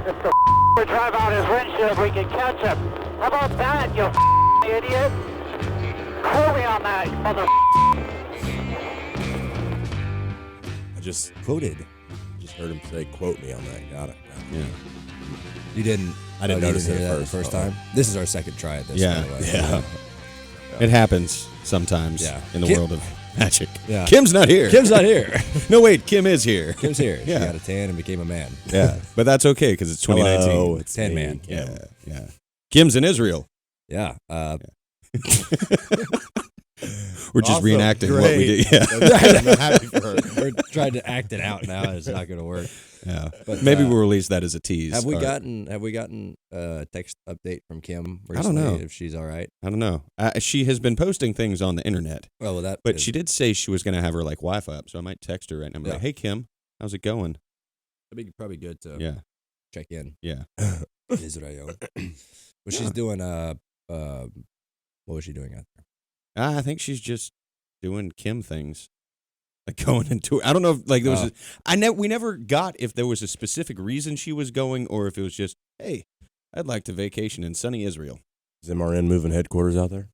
If the would drive out his windshield, we can catch him. How about that, you idiot? Quote me on that, mother. I just Quoted. heard him say, "Quote me on that." Got it. Yeah. You didn't. I didn't notice it the first. first time. This is our second try at this. Yeah, by the way. yeah. It happens sometimes in the world of magic. Yeah. Kim's not here. Kim's not here. No, wait, Kim is here. Kim's here. She Yeah. got a tan and became a man. Yeah, but that's okay because it's 2019. Hello, it's Tan me, man. Kim. Yeah. Kim's in Israel. Yeah. We're just Awesome. reenacting what we Great. did. Yeah. I'm happy for her. We're trying to act it out now. It's not going to work. Yeah. But Maybe we'll release that as a tease. Have we Or- gotten a text update from Kim recently? I don't know. If she's all right. I don't know. She has been posting things on the internet, Well, that. but she did say she was going to have her like Wi-Fi up, so I might text her right now. I'm Yeah. like, hey Kim, how's it going? It'd be probably good to Yeah. check in. Yeah. Israel. But she's doing what was she doing out there? I think she's just doing Kim things. Like going into, I don't know if like there was, we never got if there was a specific reason she was going or if it was just, hey, I'd like to vacation in sunny Israel. Is MRN moving headquarters out there?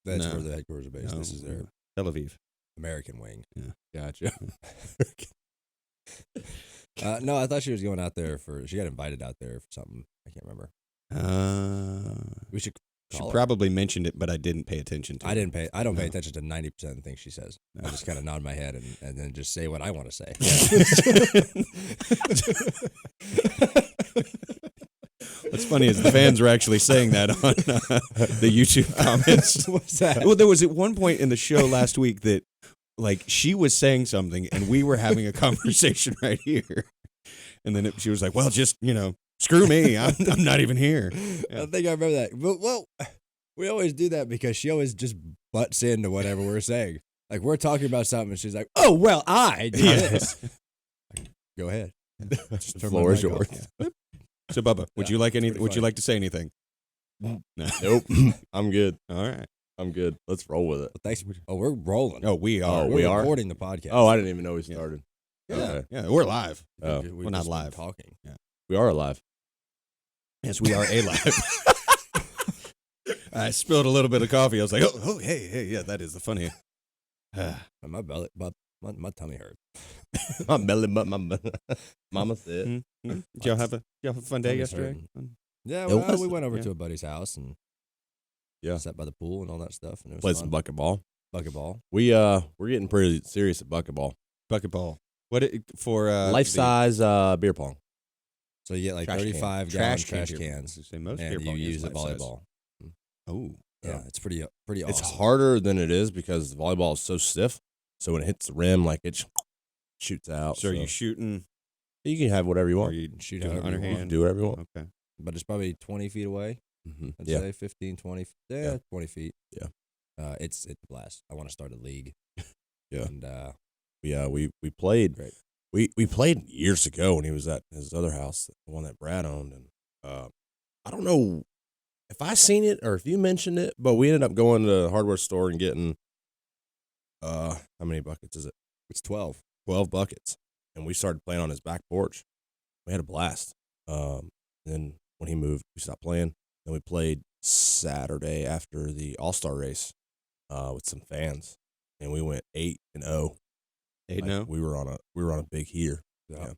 That's No. where the headquarters are based. No. This is their Tel Aviv. American wing. Yeah. Gotcha. No, I thought she was going out there she got invited out there for something. I can't remember. We should She call her. probably mentioned it, but I didn't pay attention to it. I don't pay No. attention to 90% of the things she says. I just kind of nod my head and then just say what I want to say. What's funny is the fans were actually saying that on the YouTube comments. What's that? Well, there was at one point in the show last week that, like, she was saying something and we were having a conversation right here, and then she was like, "Well, just screw me, I'm not even here." I think I remember that. But, well, we always do that because she always just butts into whatever we're saying. Like, we're talking about something and she's like, "Oh, well, I do this." Go ahead. The floor is yours. So, Bubba, would Yeah, you like pretty Would you funny. like to say anything? No. Nope. I'm good. All right. I'm good. Let's roll with it. Thanks. Oh, we're rolling. Oh, we are. we're we are? recording the podcast. Oh, I didn't even know we started. Yeah. Okay. Yeah, we're live. Oh, We've we're not just been live. talking. we are alive. Yes, we are a live. I spilled a little bit of coffee. I was like, "Oh, hey, yeah, that is the funny." My belly, my tummy hurts. My belly, but my mama said. Did y'all have a fun day Tummy's yesterday? hurting. Yeah, It well, was- we went over yeah. to a buddy's house and sat by the pool and all that stuff. And it was Played fun. some bucket ball. bucket ball. We're getting pretty serious at bucket ball. Bucket ball. What for? Life size beer pong. So you get like Trash can. 35 Trash gallon can trash beer pong. cans, Say most beer and you pong is use it life size. volleyball. Oh, Yeah, it's pretty awesome. It's harder than it is because volleyball is so stiff. So when it hits the rim, like it shoots out. so are you shooting? You can have whatever you Or want. You can shoot doing however you underhand? want, Do whatever you want. Okay. but it's probably 20 feet away. Mm-hmm. I'd Yeah. say 15, 20. Yeah. 20 feet. Yeah. It's a blast. I want to start a league. Yeah. And We played. Great. We played years ago when he was at his other house, the one that Brad owned, and I don't know if I seen it or if you mentioned it, but we ended up going to the hardware store and getting how many buckets is it? it's 12. 12 buckets, and we started playing on his back porch. We had a blast. Then when he moved, we stopped playing. Then we played Saturday after the All-Star race with some fans, and we went 8-0. 8-0. We were on a big heater. Yeah.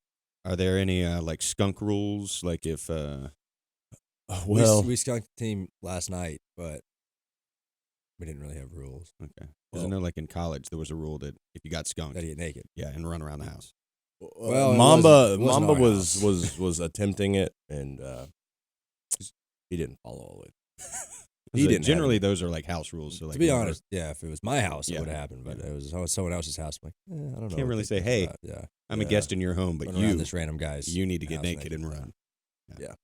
Are there any like skunk rules? Like if We skunked the team last night, but we didn't really have rules. okay, because I know like in college there was a rule that if you got skunked, That you get naked. yeah, and run around the house. Well, it Mamba wasn't our house. was attempting it, and he didn't follow all the way. He didn't have Generally, any. those are like house rules. So like To be whoever- honest, yeah, if it was my house, Yeah. it would have happened. But Yeah. it was someone else's house. I'm like, I don't know. Can't what really they say, think "Hey, about it." Yeah, I'm a Yeah. guest in your home, but run around you this random guy's. need to get house naked and Yeah. run. Yeah.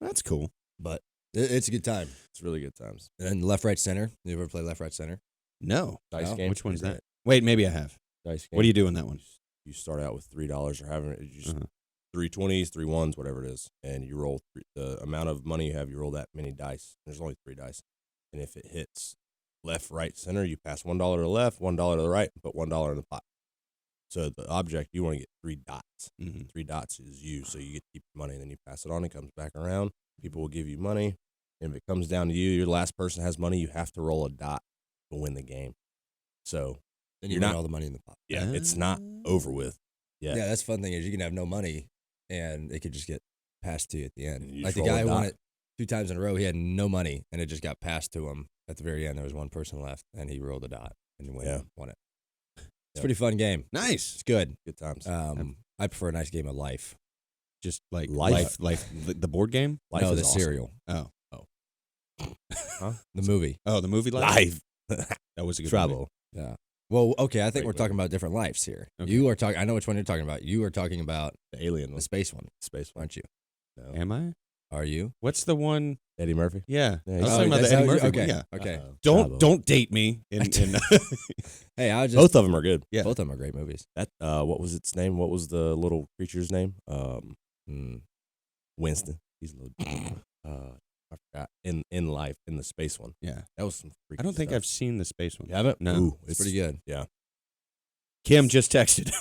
That's cool. But it's a good time. It's really good times. And left, right, center. You ever play left, right, center? No, Dice No? game. which one's Pretty that? Wait, maybe I have. Dice game. What do you do in that one? You start out with $3 or having it. You just Uh-huh. 3 20s, 3 1s, whatever it is, and you roll the amount of money you have. You roll that many dice. There's only 3 dice, and if it hits left, right, center, you pass $1 to the left, $1 to the right, and put $1 in the pot. So the object, you want to get 3 dots. Mm-hmm. 3 dots is you, so you get to keep your money, and then you pass it on. It comes back around. People will give you money. And if it comes down to you, your last person has money, you have to roll a dot to win the game. So Then you you're win not all the money in the pot. yeah, it's not over with. Yeah, that's the fun thing is you can have no money, and it could just get passed to you at the And end. you Like just the roll a guy who won dot. it 2 times in a row. He had no money, and it just got passed to him at the very end. There was one person left, and he rolled a dot and won it. It's a pretty fun game. Nice. It's good. Good times. I prefer a nice game of life. Just like Life. the board game. Life no, is the awesome. cereal. Oh, Huh? The movie. oh, the movie Life. Life. That was a good Trouble. Yeah. Well, okay. I think Great we're talking movie. about different lives here. Okay. You are talking. I know which one you're talking about. You are talking about The alien the one. space one, Space one. aren't you? No. Am I? Are you? What's the one? Eddie Murphy. Yeah, Yeah, I was Oh, talking about that's the how Eddie you- Murphy. okay. One. Yeah. Okay. Trouble. Don't date me. Hey, I was just Both of them are good. Yeah. both of them are great movies. That what was its name? What was the little creature's name? Winston. He's a little. I forgot. In life, in the space one. Yeah. That was some. Freaky I don't think stuff. I've seen the space one. You haven't? No. Ooh, It's pretty good. Yeah. Kim just texted.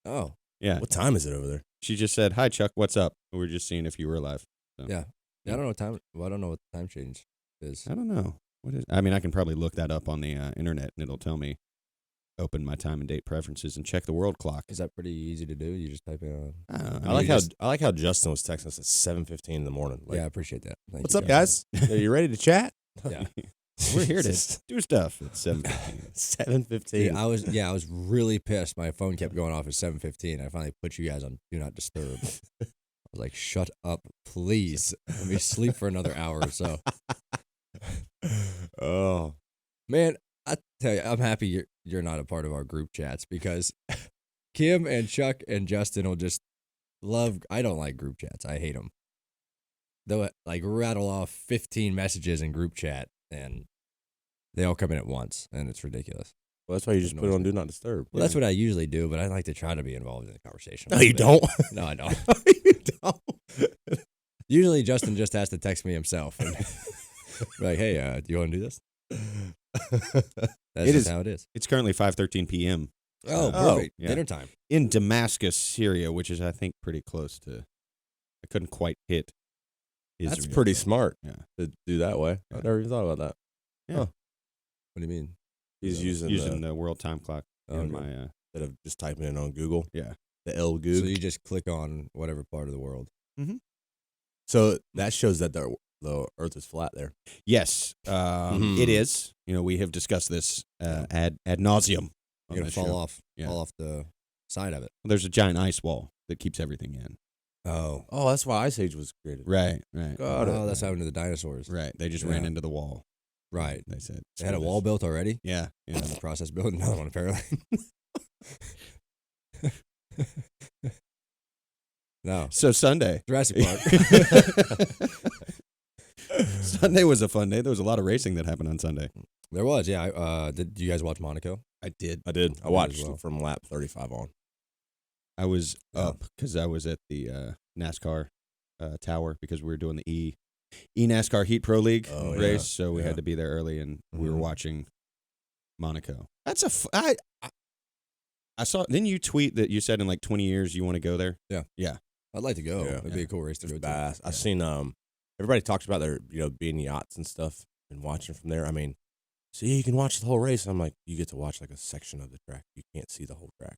Oh, Yeah. What time is it over there? She just said, "Hi Chuck, what's up?" We were just seeing if you were alive. So. yeah. I don't know what time. Well, I don't know what the time change is. I don't know. What is? I mean, I can probably look that up on the internet, and it'll tell me. Open my time and date preferences and check the world clock. Is that pretty easy to do? You just type in. I like how Justin was texting us at 7:15 in the morning. Like, Yeah, I appreciate that. Thank what's you, up, guys? Are you ready to chat? Yeah. We're here to do stuff at 7:15. 7:15. I was really pissed. My phone kept going off at 7:15. I finally put you guys on Do Not Disturb. I was like, shut up, please. Let me sleep for another hour or so. Oh, Man, I tell you, I'm happy you're not a part of our group chats because Kim and Chuck and Justin will just love. I don't like group chats. I hate them. They'll like rattle off 15 messages in group chat and they all come in at once, and it's ridiculous. well, that's why you just put it on Do Not Disturb. Well, that's what I usually do, but I like to try to be involved in the conversation. a No, little you bit. don't. No, I don't. You don't. Usually, Justin just has to text me himself and be like, "Hey, do you want to do this?" That's It just is- how it is. It's currently 5:13 p.m. Oh, Oh, perfect. yeah. Dinner time. in Damascus, Syria, which is I think pretty close to. I couldn't quite hit. That's Israel, pretty but- smart Yeah. to do that way. I Yeah. never even thought about that. What do you mean? He's Yeah. using Using the world time clock Oh, in okay. my. instead of just typing it on Google. Yeah. The L Goog. So you just click on whatever part of the world. So that shows that the Earth is flat there. Yes, Mhm. it is. You know, we have discussed this ad nauseum. You're gonna fall off Yeah. off the side of it. There's a giant ice wall that keeps everything in. Oh, Oh, that's why Ice Age was created. Right. Right. Got it. oh, that's happened to the dinosaurs. Right. They just ran Yeah. into the wall. Right. They said They had a "Screw wall this." built already. Yeah. In Yeah. the process of building another one, apparently. No, So Sunday. Jurassic Park. Sunday was a fun day. There was a lot of racing that happened on Sunday. There was, yeah. Did you guys watch Monaco? I did. I did. I did as watched well. from lap 35 on. I was Yeah. up because I was at the NASCAR tower because we were doing the NASCAR Heat Pro League Oh, race, yeah. so we Yeah. had to be there early, and we were Mhm. watching Monaco. That's I saw. Didn't you tweet that you said in like 20 years you want to go there? I'd like to go. Yeah. It'd be a cool race to It's go to. badass. I've seen everybody talks about their being yachts and stuff and watching from there. I mean, see, you can watch the whole race. I'm like, you get to watch like a section of the track. You can't see the whole track.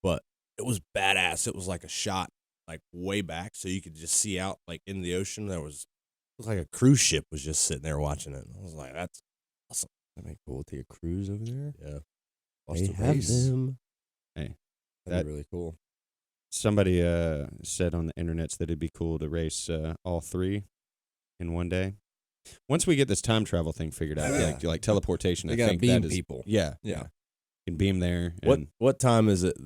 But it was badass. It was like a shot like way back, so you could just see out like in the ocean. There was it looked like a cruise ship was just sitting there watching it. I was like, that's awesome. That'd be cool. Take a cruise over there. Yeah, Watch they the have race. them. That'd That- be really cool. Somebody said on the internet that it'd be cool to race all three in one day. Once we get this time travel thing figured out, Yeah. like teleportation, They I gotta think beam that is, people. Yeah, Yeah. You can beam there. And What time is it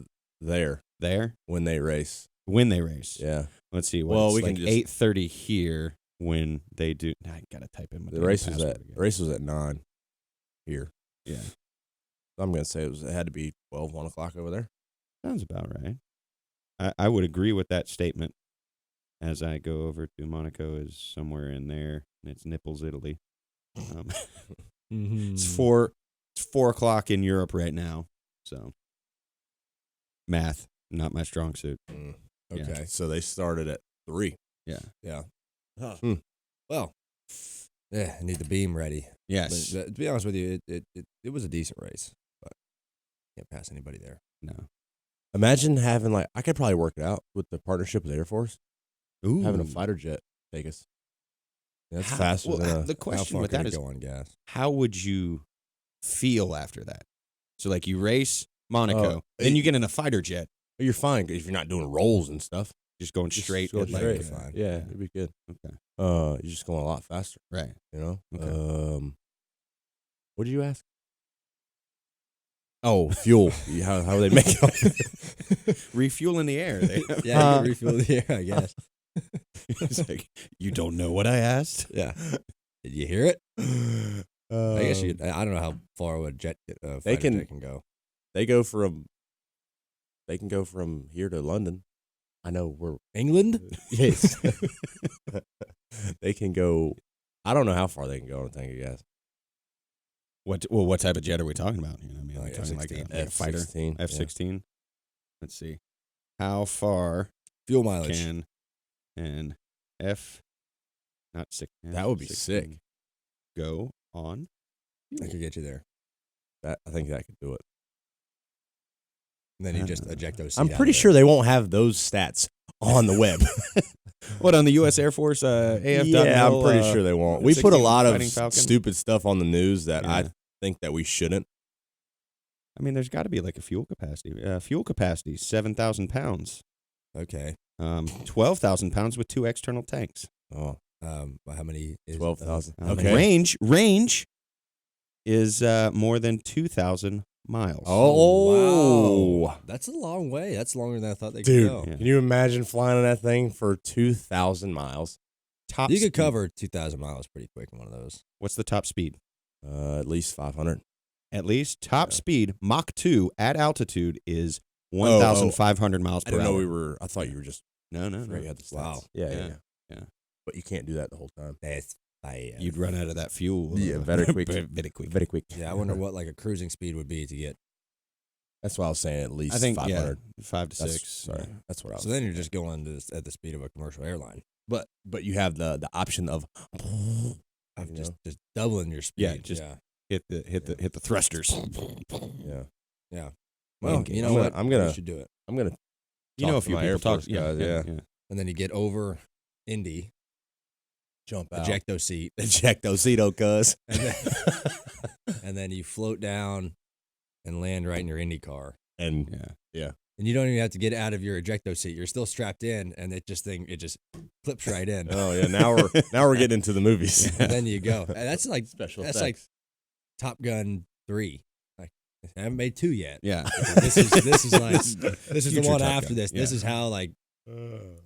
there there when they race? when they race? Yeah, Let's see. Well, It's we can like just- 8:30 here when they do. I gotta type in my the damn race was password at again. race was at 9 here. Yeah, So I'm gonna say it had to be 12, 1 o'clock over there. sounds about right. I would agree with that statement. As I go over to Monaco, is somewhere in there, and it's Naples, Italy. Mm-hmm. It's 4 o'clock in Europe right now, So, math, not my strong suit. Okay, Yeah. so they started at 3. Yeah. Yeah. Huh. Well, yeah, I need the beam ready. Yes. But to be honest with you, it was a decent race, but can't pass anybody there. No. Imagine having I could probably work it out with the partnership with Air Force. Ooh. Having a fighter jet take us. That's How- faster well, than the How question far with could that it is, go on gas? how would you feel after that? So, like, you race Monaco, then it- you get in a fighter jet, You're fine if you're not doing rolls and stuff. just going Just straight. go at, like, straight. fine. Yeah, it'd be good. Okay. You're just going a lot faster. Right. You know. Okay. What did you ask? Oh, fuel. how they make it? Refuel in the air. Yeah, you can refuel the air, I guess. It's like, you don't know what I asked? Yeah. Did you hear it? I guess you. Um, I don't know how far a jet fighter They jet can go. They can go from here to London. I know we're England? yes. They can go. I don't know how far they can go on a tank of gas. What type of jet are we talking about? You know, what I mean, Like talking like F-16. a fighter, F-16. yeah. F-16. Let's see, how far Fuel mileage. can an F, not six? That would be sick. F-16 go on? I could get you there. I think that could do it. And then you just eject those. I'm pretty sure they won't have those stats on the web. What, on the U.S. Air Force AF? Yeah, I'm pretty sure they won't. We put a 16 lot of Fighting Falcon? stupid stuff on the news that Yeah. I think that we shouldn't. I mean, there's got to be like a fuel capacity. Fuel capacity, 7,000 pounds. Okay. 12,000 pounds with 2 external tanks. Oh, How many? Is 12,000. Okay. Range is more than 2,000 miles. Oh, Wow. That's a long way. That's longer than I thought they dude! could go. Yeah. Can you imagine flying on that thing for 2,000 miles? Top You could speed. cover 2,000 miles pretty quick in one of those. What's the top speed? At least 500. At least top Yeah. speed Mach 2 at altitude is 1,500 miles I per didn't hour. know we were. I thought you were just. No. You had the stats. Wow. Yeah. Yeah. But you can't do that the whole time. That's bad. You'd run out of that fuel. Yeah, very quick. Very quick. Very quick. Yeah, I wonder what like a cruising speed would be to get. That's why I was saying at least I think 500. 5 to That's, 6. Sorry, that's what I was. So then you're just going at the speed of a commercial airline. but you have the option of. Of You just know? just doubling your speed. Yeah, just- hit the thrusters. Yeah. Well, Okay. you know what? I'm gonna. You should do it. I'm gonna. You know, a Talk to few my people Air talk. Force guys, yeah. And then you get over Indy, Jump out. ejecto seat, Ejectocito, cuz. and then, and then you float down and land right in your Indy car. And Yeah. And you don't even have to get out of your ejecto seat. You're still strapped in, and it just clips right in. oh yeah, now we're getting into the movies. And then you go. And that's like Special that's effects. like Top Gun 3. Like I haven't made 2 yet. Yeah. This is like this is the Future one Top after Gun. this. This Yeah. is how like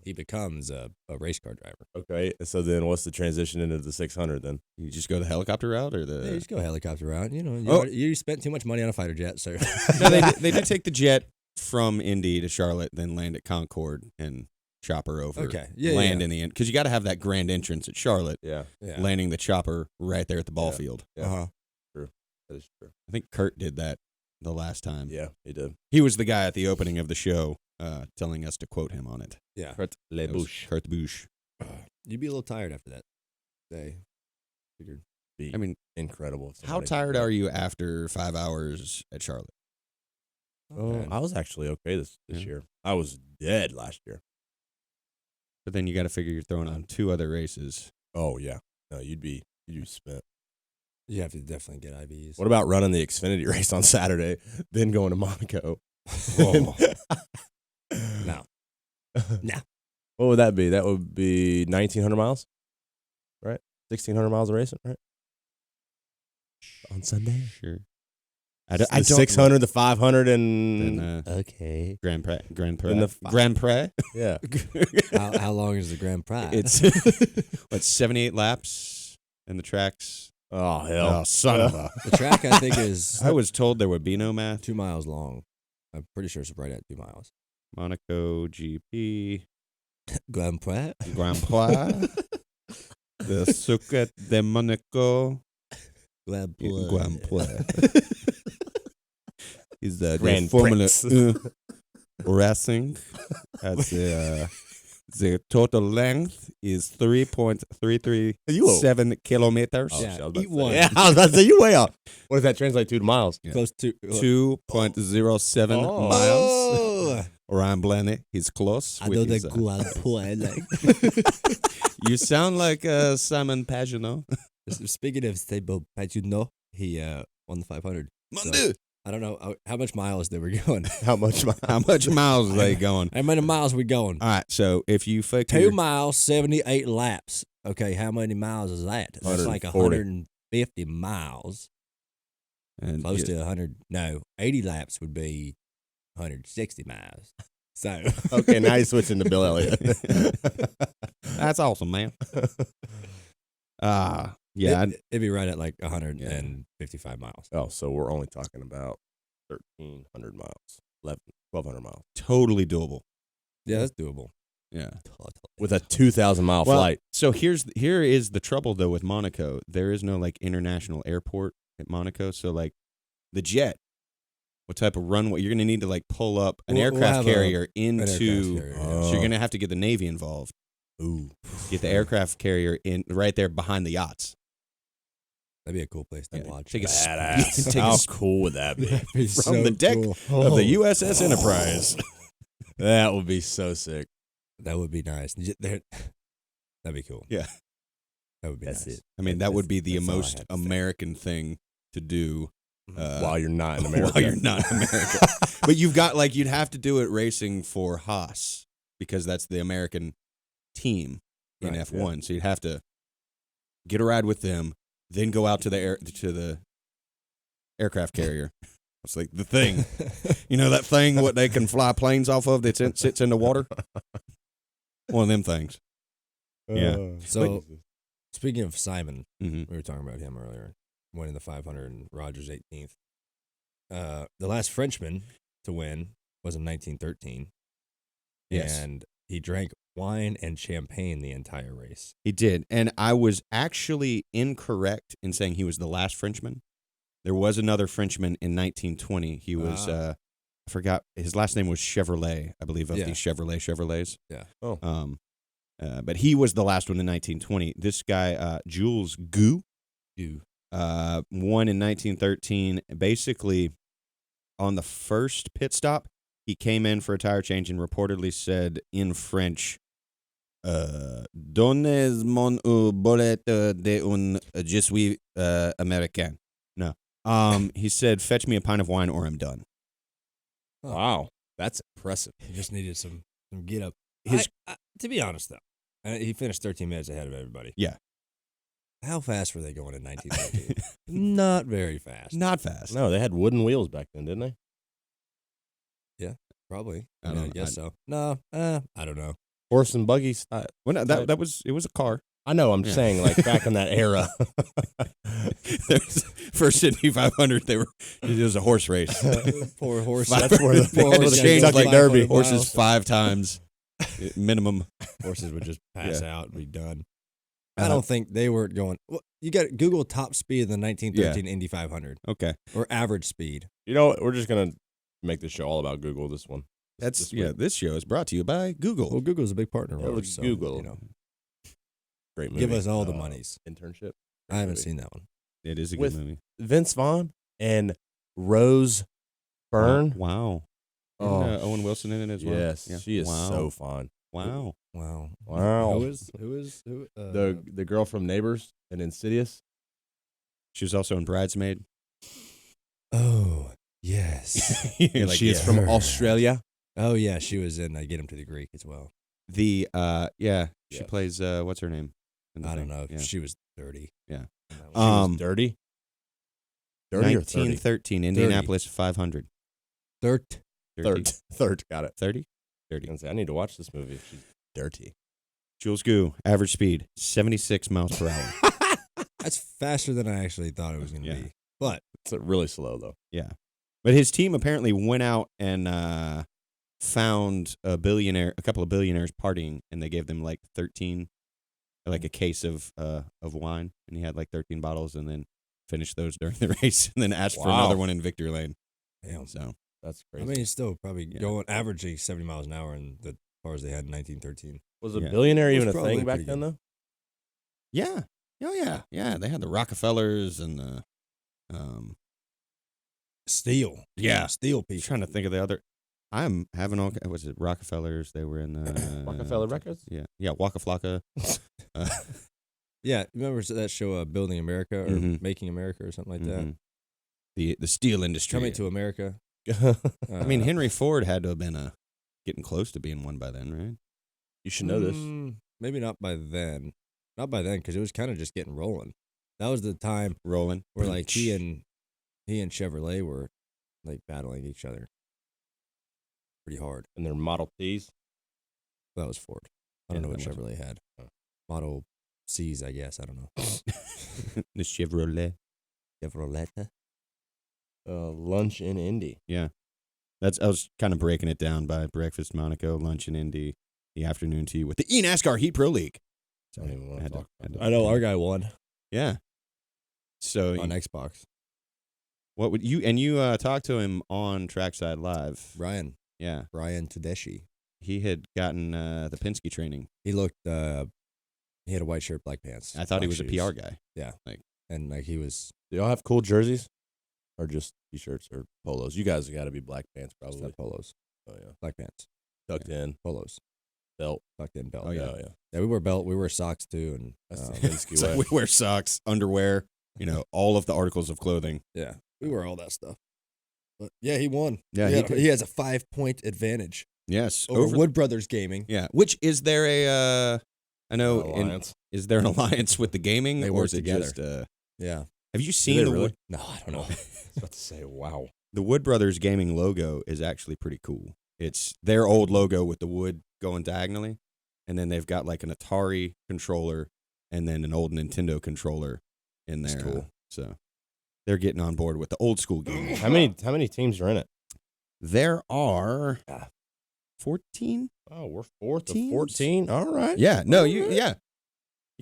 he becomes a race car driver. Okay, so then what's the transition into the 600 then? You just go the helicopter route or Yeah, you the. just go helicopter route. You know, Oh. you spent too much money on a fighter jet, so No, they do take the jet from Indy to Charlotte, then land at Concord and chopper over. Okay. Yeah, Land yeah. in the end because you got to have that grand entrance at Charlotte. Yeah, yeah. Landing the chopper right there at the ball Yeah. field. yeah, Uh-huh. that is true. I think Kurt did that the last time. Yeah, he did. He was the guy at the opening of the show telling us to quote him on it. Yeah. Kurt That was Kurt Busch. You'd be a little tired after that day. Figured. Be I mean, incredible. if how somebody- tired are you after 5 hours at Charlotte? Oh, Man. I was actually okay this Yeah. year. I was dead last year. But then you got to figure you're throwing on 2 other races. Oh yeah, no, you'd be spent. You have to definitely get IVs. What about running the Xfinity race on Saturday, then going to Monaco? Oh. No. No. What would that be? That would be 1,900 miles, right? 1,600 miles of racing, right? On Sunday. Sure. I don't- don't 600, the 500, and Then, okay, Grand Prix. Then the fi- Grand Prix. yeah. How long is the Grand Prix? It's what 78 laps and the tracks. Oh hell, Oh, son of a! The track, I think, is I was told there would be no math. 2 miles long. I'm pretty sure it's right at 2 miles. Monaco GP Grand Prix? Grand Prix. The Circuit de Monaco Grand Grand Prix. He's the Grand Formula Prix. racing. That's the total length is 3.337 kilometers. Oh, Yeah, shit, I was about eat to say- one. Yeah, I was about to say, you way off. What does that translate to miles? Yeah. Close to 2.07 Oh. miles. Oh, Ryan Blaney, he's close. I with know the his, good point. you sound like Simon Pagenaud. Speaking of Stable Pagenaud, he won the 500. So, I don't know how much miles they were going. How much miles? How much miles are they going? How many miles we going? All right, so if you figure 2 miles, 78 laps. Okay, how many miles is that? That's like 140. 150 miles. and Close you- to 100. No, 80 laps would be 160 miles. So Okay, now you're switching to Bill Elliott. That's awesome, man. Yeah, it'd be right at like 155 miles. Oh, so we're only talking about 1,300 miles, 1,200 miles. totally doable. Yeah, that's doable. Yeah. With a 2,000-mile Well, flight. So here is the trouble though with Monaco. There is no like international airport at Monaco. So like the jet, what type of runway you're gonna need to like pull up an We'll aircraft have carrier an into. aircraft carrier, yeah. So you're gonna have to get the Navy involved. Ooh. Get the aircraft carrier in right there behind the yachts. That'd be a cool place to Yeah, watch. take a Badass. take a How s- cool would that be? That'd be from the deck cool. of the USS Enterprise. That would be so sick. That would be nice. That'd be cool. Yeah. That would be That's nice. it. I mean, that would be the That's all I most had to say. American thing to do While you're not in America. while you're not in America. But you've got like you'd have to do it racing for Haas because that's the American team in Right, F1. So you'd have to get a ride with them, then go out to the aircraft carrier. It's like the thing, you know, that thing what they can fly planes off of that sits in the water. One of them things. Yeah. So, speaking of Simon, hmm we were talking about him earlier, winning the 500 and Rogers 18th. The last Frenchman to win was in 1913. Yes. And he drank wine and champagne the entire race. He did. And I was actually incorrect in saying he was the last Frenchman. There was another Frenchman in 1920. He was, I forgot, his last name was Chevrolet, I believe, of Yeah. the Chevrolets. Yeah. Oh. But he was the last one in 1920. This guy, Jules Gu, won in 1913. Basically, on the first pit stop, he came in for a tire change and reportedly said in French, Donnez mon bolet de un je suis américain. No. He said, fetch me a pint of wine or I'm done. Wow. That's impressive. He just needed some get up. His- To be honest, though, he finished 13 minutes ahead of everybody. Yeah. How fast were they going in 1913? Not very fast. Not fast. No, they had wooden wheels back then, didn't they? Probably. I Yeah, don't- I guess I- so. No, I don't know. Horse and buggies. Well, no, it was a car. I know. I'm Yeah. saying, like, back in that era. First Indy 500, it was a horse race. Poor horse. That's where the- poor where horse the got Kentucky jumped Derby 500 Horses miles. 5 times minimum. Horses would just pass Yeah. out and be done. Uh, I don't think they were going. Well, you got to Google top speed of the 1913 Indy 500 Okay, or average speed. You know what? We're just going to make this show all about Google, this one. that's week. This show is brought to you by Google. Well, Google's a big partner Yeah, of look ours. at So, Google. you know, Great movie. give us all the monies. Internship. I haven't movie. seen that one. It is a With- good movie. Vince Vaughn and Rose Byrne. Wow. Oh, Isn't, Owen Wilson in it as well? yes, Yeah. she is Wow. so fun. Wow. Wow. Wow. Who? The girl from Neighbors and Insidious. She was also in Bridesmaid. Oh yes. You're And like, she is yeah. from her. Australia. Oh yeah, she was in Get Him to the Greek as well. She Yeah. plays what's her name? in the I don't thing? know. Yeah. She was 30. Yeah. She was 1913 dirty. Dirty or 30? Indianapolis 500. 30. 30. Third. Got it. 30? I was gonna say, I need to watch this movie. She's dirty. Jules Gu, average speed 76 miles per hour. That's faster than I actually thought it was going to Yeah. be. But It's really slow though. Yeah. But his team apparently went out and found a couple of billionaires partying, and they gave them like 13, like a case of wine, and he had like 13 bottles, and then finished those during the race, and then asked for Wow. another one in victory lane. damn. So That's I crazy. mean, he's still probably Yeah. going averaging 70 miles an hour in the cars they had in 1913. was a Yeah. billionaire It was even a probably thing back pretty then, good. though? Yeah. Oh yeah. Yeah. They had the Rockefellers and the Steel. Yeah. Steel I'm people. trying to think of the other. I'm having all. Was it Rockefellers? They were in the Rockefeller Records? Yeah. Yeah. Waka Flocka. Yeah, remember that show, Building America or Mhm. Making America or something like that? Mhm. The steel industry. Coming to America. I mean, Henry Ford had to have been getting close to being one by then, right? You should know this. Maybe not by then. Not by then, because it was kind of just getting rolling. That was the time Rolling. where like he and Chevrolet were like battling each other pretty hard. And their Model Ts. That was Ford. I don't Yeah, know what that Chevrolet had. Model C's, I guess. I don't know. the Chevrolet. Chevrolet. Lunch in Indy. Yeah. I was kind of breaking it down by breakfast Monaco, lunch in Indy, the afternoon tea with the NASCAR Heat Pro League. I don't even want to Had to- talk had about to- that. I know our guy won Yeah. So on Xbox. what would you talked to him on Trackside Live? Brian Tedeschi. He had gotten the Penske training. He looked. He had a white shirt, black pants. I thought he black was a shoes. PR guy. and like he was Do y'all have cool jerseys? Or just t-shirts or polos? You guys got to be black pants, just probably. had polos, Oh, yeah. black pants, Tucked in, polos, belt. tucked in belt. Oh, yeah. Oh, yeah. Yeah, we wear belt. We wear socks too, and That's the Penske So way. we wear socks, underwear, all of the articles of clothing. yeah, we wear all that stuff. But yeah, he won. Yeah, he has a 5-point advantage Yes. over Wood Brothers Gaming. Yeah. Which is there I know Alliance. is there an alliance with the gaming They or work is it together. just Yeah. have you seen they the really? Wood, No, I don't know. I was about to say, wow. the Wood Brothers gaming logo is actually pretty cool. It's their old logo with the wood going diagonally, and then they've got like an Atari controller and then an old Nintendo controller in there. That's cool. So they're getting on board with the old school gaming. How many teams are in it? There are 14. Oh, we're fourth Teams? of 14. All right. Yeah, no, All you right.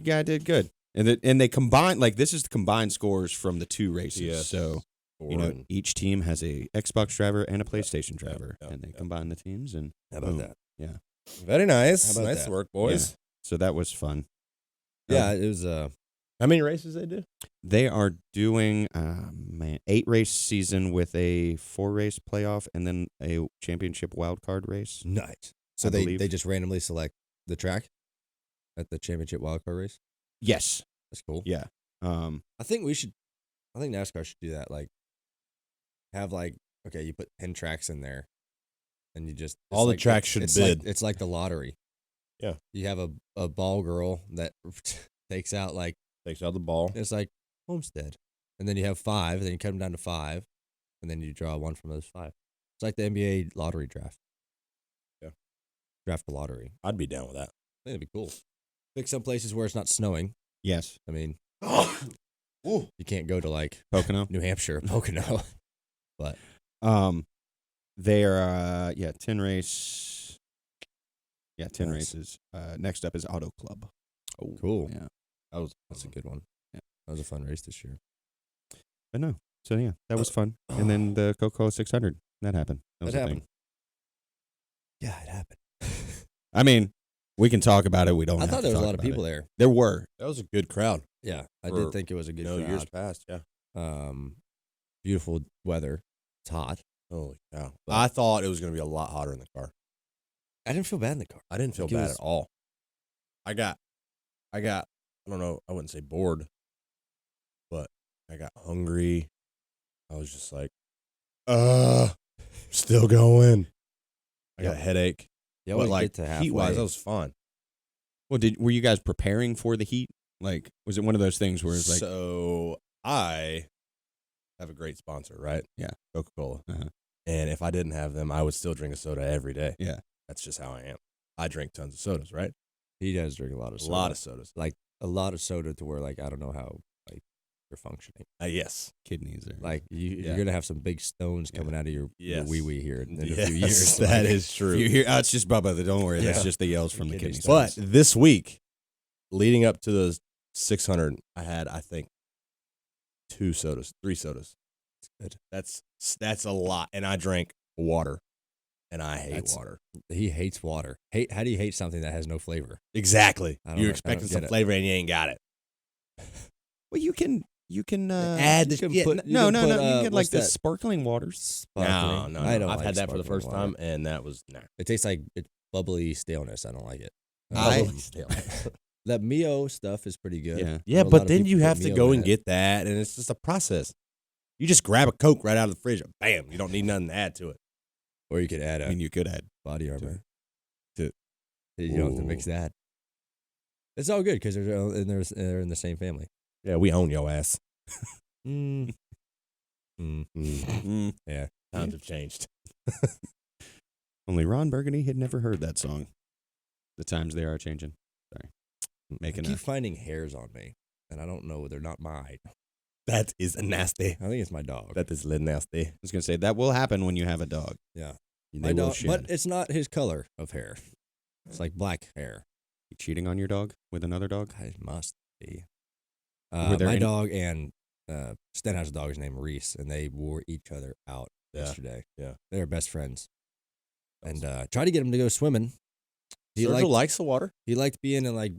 guy did good. And they combine this is the combined scores from the two races. Yes. So Four and- each team has a Xbox driver and a PlayStation Yeah, driver, yeah, and they yeah. combine the teams. And How about boom. that? Yeah. Very nice. How about Nice that? work, boys. So that was fun. Yeah, it was. How many races they do? They are doing 8-race season with a 4-race playoff and then a championship wild card race. Nice. So I they believe. just randomly select the track at the championship wildcard race. Yes. That's cool. Yeah. I think NASCAR should do that. Like, have okay, you put 10 tracks in there, and you just All the tracks should bid. It's like the lottery. Yeah. You have a ball girl that takes out Takes out the ball. it's like Homestead, and then you have 5, and then you cut them down to 5, and then you draw one from those 5. It's like the NBA lottery draft. Yeah. Draft the lottery. I'd be down with that. I think that'd be cool. Pick some places where it's not snowing. Yes. I mean, you can't go to Pocono. New Hampshire, Pocono. But They are 10 race. Yeah, 10 Nice. races. Next up is Auto Club. oh, cool. Yeah. That's a good one. Yeah. That was a fun race this year. But no. So yeah, that was fun. And then the Coca-Cola 600. That happened. That was That a happened. thing. Yeah, it happened. I mean, we can talk about it. We don't I have thought to there was a talk lot of about people it. there. There were. That was a good crowd. Yeah, I For, did think it was a good crowd. Years past, yeah. Beautiful weather. It's hot. Holy cow. But- I thought it was going to be a lot hotter in the car. I didn't feel bad in the car. I didn't feel Like, it bad was- at all. I got, I don't know, I wouldn't say bored, but I got hungry. I was just like, still going. I got a Yep. headache. You But always like get to halfway. heat-wise, that was fun. Well, were you guys preparing for the heat? Like, was it one of those things where it's like, So I have a great sponsor, right? Yeah. Coca-Cola. Uh-huh. And if I didn't have them, I would still drink a soda every day. Yeah. That's just how I am. I drink tons of sodas, right? He does drink a lot of A soda. lot of sodas. A lot of soda to where I don't know how you're functioning. Yes. kidneys or Yeah. You're gonna have some big stones Yeah. coming out of your Yes. wee wee here in a few Yes, years. that Like, is true. You hear, it's just Bubba. Don't worry. That's Yeah. just the yells from the Kidney kidney But stones. this week, leading up to the 600, I had, I think, 3 sodas. good. That's a lot. And I drank water, and I hate That's- water. He hates water. How do you hate something that has no flavor? Exactly. I don't You're know. I expecting don't some get it. flavor and you ain't got it. Well, you can Add you the can yeah, put- n- you no, can no, put, no. You can get like what's the that? sparkling waters. No, Sparkling. no, I don't I've like had that for the first sparkling time, water. and that was nah. It tastes like it's bubbly staleness. I don't like it. I- That Mio stuff is pretty good. Yeah. Yeah, A lot but of then people you put have to Mio go in and it. get that, and it's just a process. You just grab a Coke right out of the fridge, bam. You don't need nothing to add to it. Or you could add I a mean, you could add. body armor. to- You don't have to mix Ooh. that. It's all good because they're in the same family. Yeah, we own your ass. Mm. Yeah. Times have changed. Only Ron Burgundy had never heard that song. The times they are changing. Sorry, I making keep a. finding hairs on me, and I don't know. They're not mine. That is nasty. I think it's my dog. That is little nasty. I was gonna say that will happen when you have a dog. Yeah. They My will dog, shed. but it's not his color of hair. It's like black hair. You cheating on your dog with another dog? It must be. Were there My any- dog and Sten has a dog. His name Reese, and they wore each other out Yeah, yesterday. yeah. They were best friends. And tried to get him to go swimming. He Sergio liked likes the water. he liked being in like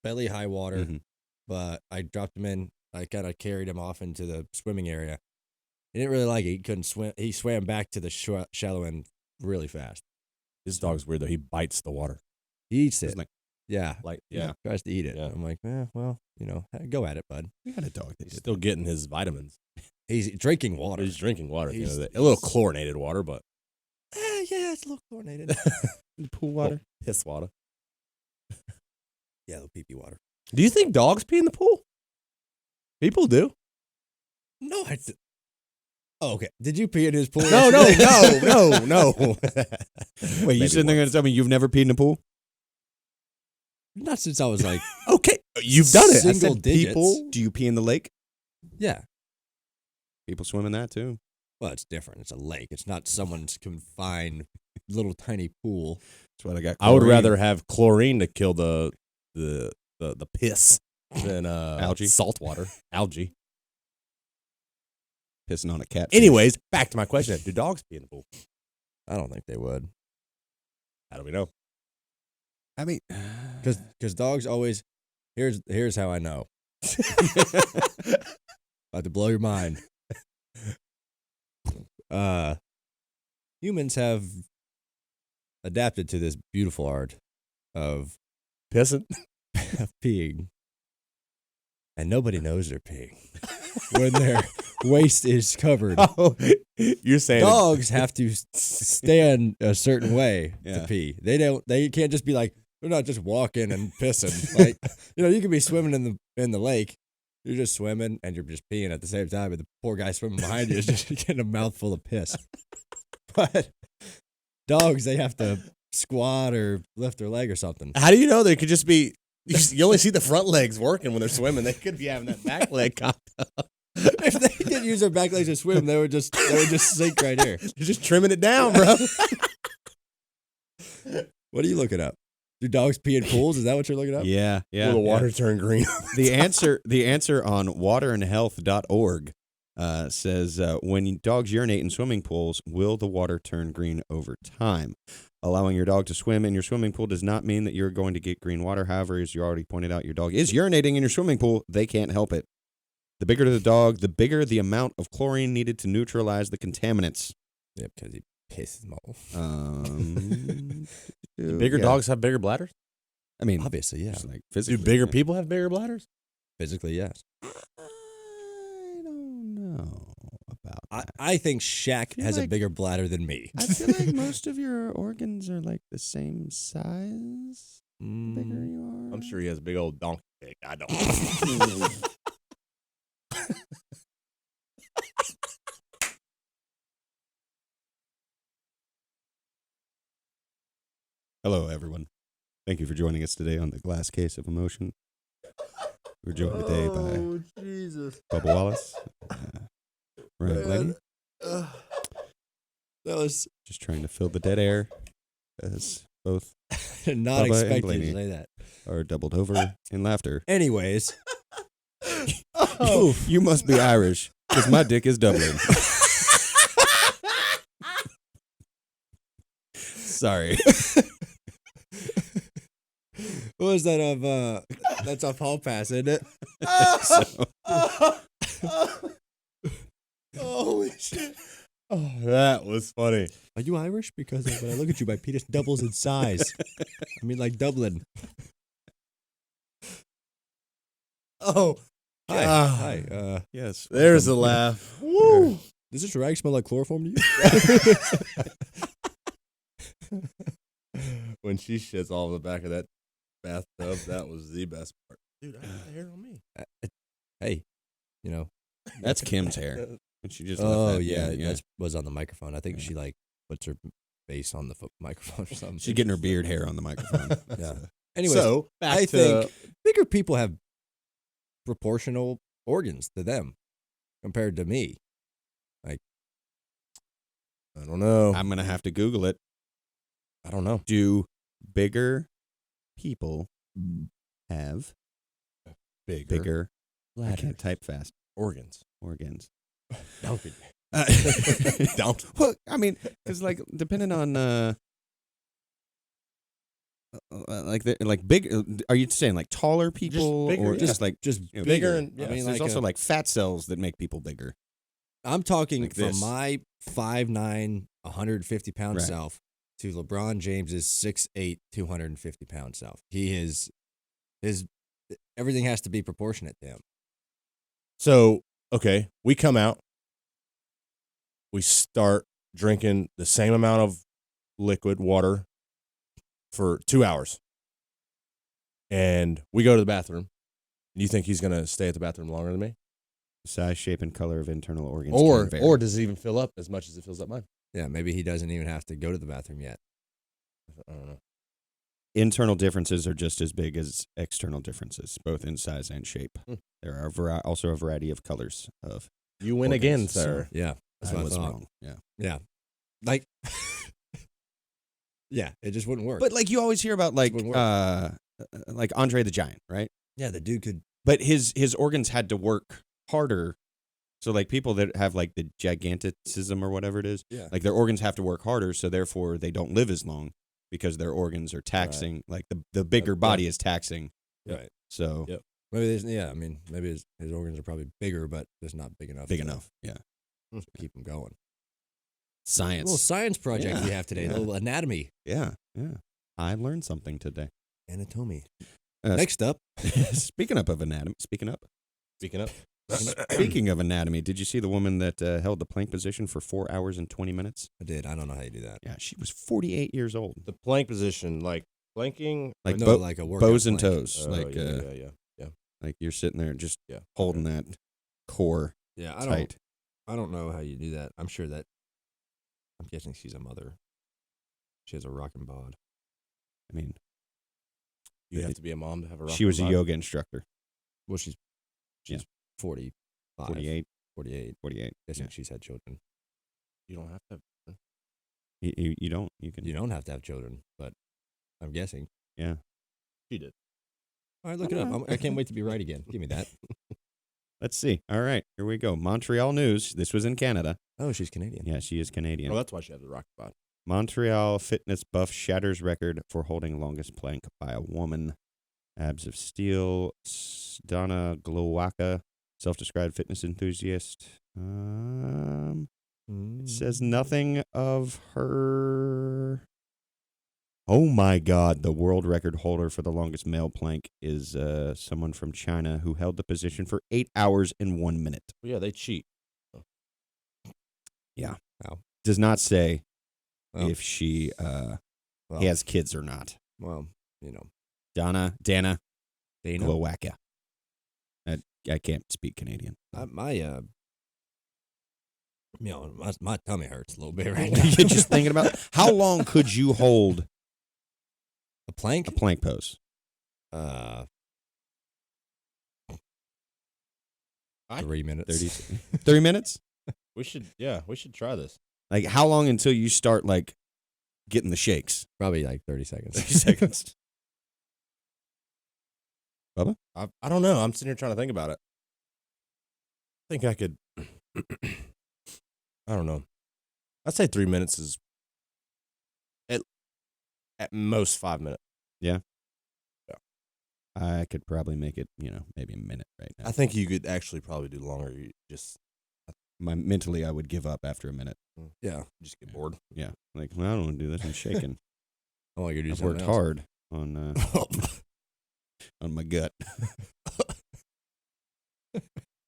belly high water, Mhm. but I dropped him in. I kind of carried him off into the swimming area. He didn't really like it. He couldn't swim. He swam back to the shallow end really fast. His dog's weird though. He bites the water. He eats It's it. like Yeah. Like Yeah. Tries to eat it. Yeah. I'm like, well, go at it, bud. we had a dog that He's did. still getting his vitamins. He's drinking water. He's drinking water. At the end of the He's- day. A little chlorinated water, but Yeah, it's a little chlorinated. Pool water. piss water. Yeah, little pee-pee water. Do you think dogs pee in the pool? People do. No, Oh, okay. Did you pee in his pool? No. Wait, you Maybe sitting there gonna tell me you've never peed in a pool? Not since I was like, Okay, you've done it. I Single said digits. people. Do you pee in the lake? yeah. People swim in that too. Well, it's different. It's a lake. It's not someone's confined little tiny pool. That's what I got. I would chlorine. rather have chlorine to kill the piss than Algae. salt water, algae. pissing on a cat. Anyways, back to my question: do dogs pee in the pool? I don't think they would. How do we know? I mean, Because dogs always. Here's how I know. About to blow your mind. Humans have adapted to this beautiful art of Pissing? peeing, and nobody knows they're peeing when their waist is covered. Oh, you're saying Dogs have to stand a certain way Yeah. to pee. They can't just be like, they're not just walking and pissing. Like, you can be swimming in the lake. You're just swimming and you're just peeing at the same time, and the poor guy swimming behind you is just getting a mouthful of piss. But dogs, they have to squat or lift their leg or something. How do you know they could just be? You only see the front legs working when they're swimming. They could be having that back leg cocked up. If they didn't use their back legs to swim, they would just sink right here. You're just trimming it down, bro. What are you looking up? Do dogs pee in pools? Is that what you're looking up? yeah. Will the water turn green? The answer on waterandhealth.org says when dogs urinate in swimming pools, will the water turn green over time? Allowing your dog to swim in your swimming pool does not mean that you're going to get green water. However, as you already pointed out, your dog is urinating in your swimming pool. They can't help it. The bigger the dog, the bigger the amount of chlorine needed to neutralize the contaminants. Yeah, because he pisses them off. Bigger yeah. dogs have bigger bladders? I mean, Obviously, yeah. just like Do physically. bigger yeah. people have bigger bladders? Physically, yes. I don't know about I, that. I think Shaq feel has a like- bigger bladder than me. I feel like most of your organs are like the same size. The bigger Mm, you are. I'm sure he has a big old donkey dick. I don't. Hello, everyone. Thank you for joining us today on the Glass Case of Emotion. We're joined today by Jesus. Bubba Wallace, Ryan Blaney, That was just trying to fill the dead air as both not Bubba and expecting you Blaney. to say that. are doubled over in laughter. Anyways, Oh, you must be Irish, because my dick is doubling. Sorry. What was that of? That's off Hall Pass, isn't it? Holy shit. Oh, that was funny. Are you Irish? Because when I look at you, my penis doubles in size. I mean, like Dublin. Oh, Hi. God. Hi. Yes. There's a laugh. Woo. Does this rag smell like chloroform to you? When she shits all over the back of that bathtub, that was the best part. Dude, I got hair on me. Hey, you know. That's Kim's hair. And she just left Oh that. yeah, that was on the microphone. I think she like puts her face on the microphone or something. She's getting her beard hair on the microphone. Yeah. Anyways, So, back I to think bigger people have proportional organs to them compared to me. I don't know. I'm going to have to Google it. I don't know. Do bigger people have bigger I bladders. can't type fast. Organs. Organs. Donkey. Don't. Well, I mean, because like depending on like big. Are you saying like taller people bigger, or yeah. just like Just you know, bigger bigger? and- yeah. I mean, like there's also a- like fat cells that make people bigger. I'm talking Like from this. my 5'9", 150-pound Right. self to LeBron James's 6'8", 250-pound self. He is his everything has to be proportionate to him. So, okay, we come out. We start drinking the same amount of liquid water for 2 hours. And we go to the bathroom. You think he's going to stay at the bathroom longer than me? Size, shape, and color of internal organs. Or can vary. or does it even fill up as much as it fills up mine? Yeah, maybe he doesn't even have to go to the bathroom yet. I don't know. internal differences are just as big as external differences, both in size and shape. Hmm. There are also a variety of colors of. You win organs, again, so sir. Yeah, that's I what I was thought. wrong. Yeah. Yeah, like, yeah, it just wouldn't work. But like you always hear about like wouldn't work. Andre the Giant, right? yeah, the dude could. But his organs had to work harder. So like people that have like the giganticism or whatever it is, Yeah. like their organs have to work harder, so therefore they don't live as long because their organs are taxing. Like the bigger body is taxing. Right. So Yep. Maybe there's, yeah, I mean, maybe his organs are probably bigger, but just not big enough. big to enough. Yeah. keep him going. Science. A little science project Yeah, we have today. yeah. A little anatomy, Yeah. Yeah. I learned something today. anatomy. Uh, Next up, Speaking of anatomy, speaking of anatomy, did you see the woman that held the plank position for 4 hours and 20 minutes? I did. I don't know how you do that. Yeah, she was 48 years old. The plank position, like planking, Like no, bo- like a workout bows and plank. toes. Oh, like yeah. like you're sitting there just Yeah. holding that core Yeah, tight. I don't know how you do that. I'm sure that. I'm guessing she's a mother. She has a rocking bod. I mean, You have to be a mom to have a rock she was a body. yoga instructor. Well, she's Yeah. 45, 48. 48. 48. Guessing Yeah. she's had children. You don't have to. You don't. You can. You don't have to have children, but I'm guessing. Yeah. She did. All right, look it up. I can't wait to be right again. Give me that. Let's see. All right, here we go. Montreal news. This was in Canada. Oh, she's Canadian. Yeah, she is Canadian. Oh, that's why she had the rock body. Montreal fitness buff shatters record for holding longest plank by a woman. Abs of steel. Donna Glowacka, self-described fitness enthusiast. It says nothing of her. Oh my God! The world record holder for the longest male plank is someone from China who held the position for 8 hours and 1 minute. Well, yeah, they cheat. Does not say Oh. if she Well, has kids or not. well, you know, Dana Dana. Glowacka. I can't speak Canadian. My tummy hurts a little bit right now. You're just thinking about how long could you hold a plank. a plank pose? 3 minutes. 30 minutes? We should try this. Like how long until you start like getting the shakes? Probably like 30 seconds. 30 seconds. Bubba? I don't know. I'm sitting here trying to think about it. I think I could. I don't know. I'd say 3 minutes is. At most 5 minutes. I could probably make it, maybe a minute right now. I think you could actually probably do longer. You just Mentally, I would give up after a minute. Yeah. just get bored. Yeah. Like, well, I don't want to do this. I'm shaking. I want you to do I've something worked else. hard on on my gut.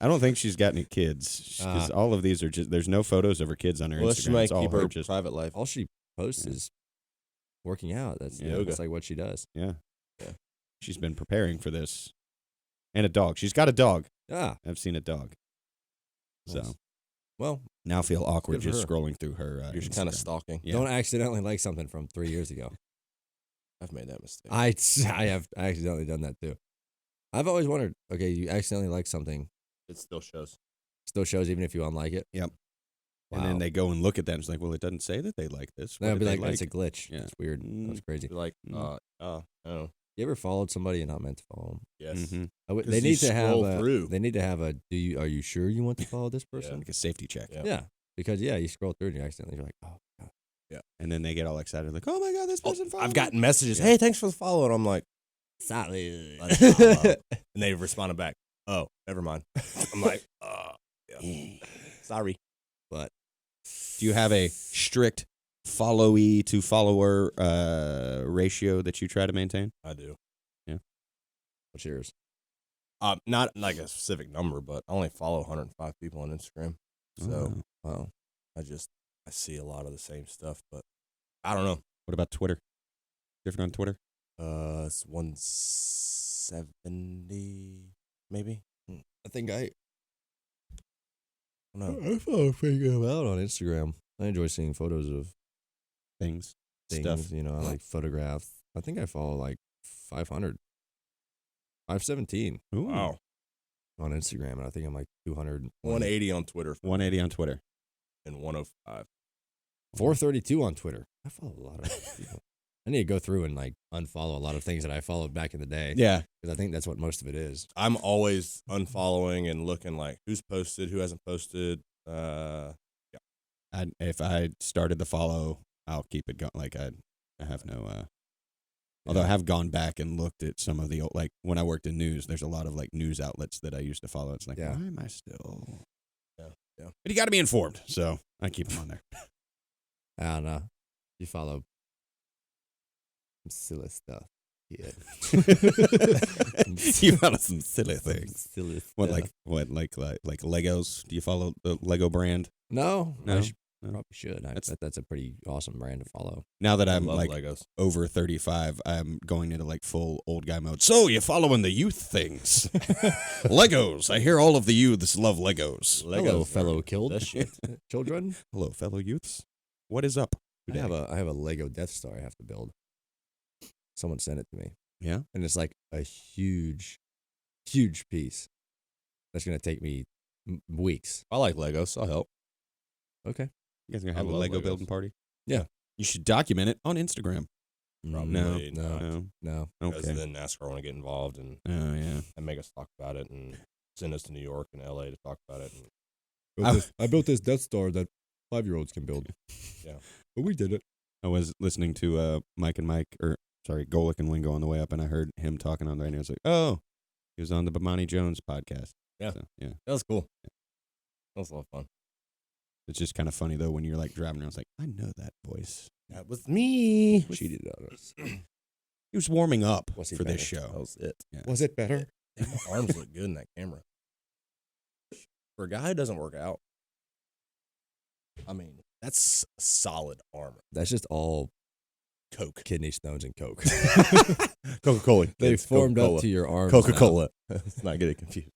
I don't think she's got any kids because all of these are just. There's no photos of her kids on her Well, Instagram. she might It's all keep her her just. private life. All she posts is working out. That's Yoga. That's like what she does. Yeah. She's been preparing for this, and a dog. She's got a dog. Ah, I've seen a dog. So nice. Well, now I feel awkward Good for just her. scrolling through her. You're just kind of Instagram. stalking. Yeah. don't accidentally like something from 3 years ago. I've made that mistake. I have accidentally done that too. I've always wondered, okay, you accidentally like something, It still shows. still shows even if you unlike it? Yep. Wow. And then they go and look at that and it's like, well, it doesn't say that they like this. What That would be did like, they that's a glitch. Yeah. That's weird. That's crazy. Be like, Mm. oh, You ever followed somebody and not meant to follow them? yes. Mhm. They 'Cause you need to have scroll a, through. They need to have a, are you sure you want to follow this person? Like a safety check. Yeah. Yeah. Because, you scroll through and you accidentally, you're like, oh, God. And then they get all excited, like, oh my God, this person followed I've me." gotten messages. Yeah. Hey, thanks for the follow. And I'm like, Sorry. unfollow. And they responded back. Oh, never mind. I'm like, yeah. Sorry. But Do you have a strict followee to follower ratio that you try to maintain? I do. what's yours? Not like a specific number, but I only follow 105 people on Instagram. So Oh. Wow. I see a lot of the same stuff, but I don't know. What about Twitter? Different on Twitter? It's 170 maybe. I think I I don't know. I follow pretty good amount on Instagram. I enjoy seeing photos of Things, things. stuff. I like photographs. I think I follow like 500, 517 Ooh. Wow. on Instagram, and I think I'm like 200. 180 on Twitter 180 on Twitter. and 105. 432 on Twitter. I follow a lot of people. I need to go through and like unfollow a lot of things that I followed back in the day. Yeah. Because I think that's what most of it is. I'm always unfollowing and looking like who's posted, who hasn't posted. If I started the follow, I'll keep it going. Like I have no. Although I have gone back and looked at some of the old, like when I worked in news, there's a lot of like news outlets that I used to follow. It's like, Yeah. why am I still? Yeah. But you got to be informed, so I keep them on there. I don't know. You follow some silly stuff. Yeah. You follow some silly things. Silly stuff. What like Legos? Do you follow the Lego brand? No. No? I No. probably should. I bet that's a pretty awesome brand to follow. Now that I I'm love like Legos. over 35, I'm going into like full old guy mode. So you're following the youth things. Legos. I hear all of the youths love Legos. Hello, fellow killed That shit. children. Hello, fellow youths. What is up I today? have a Lego Death Star I have to build. Someone sent it to me, Yeah? and it's like a huge piece. That's gonna take me weeks. I like Legos. I'll help. Okay. You guys going to I have a love Lego Legos. building party? Yeah. You should document it on Instagram. Probably No. not. No. Because Okay. then NASCAR want to get involved and Oh, yeah. make us talk about it and send us to New York and LA to talk about it. And I built this Death Star that 5-year-olds can build. Yeah. But we did it. I was listening to Golick and Wingo on the way up, and I heard him talking on the radio. I was like, oh, he was on the Bomani Jones podcast. Yeah. So, yeah. that was cool. That was a lot of fun. It's just kind of funny, though, when you're like driving around. It's like, I know that voice. That was me. Cheated on us. He was warming up Was he for this better? show. That was it. Yeah. Was it better? Damn, my arms look good in that camera. For a guy who doesn't work out, I mean, that's a solid arm. That's just all Coke. kidney stones and Coke. Coca-Cola. They It's formed Coca-Cola. up to your arms. now. Coca-Cola. Let's not get it confused.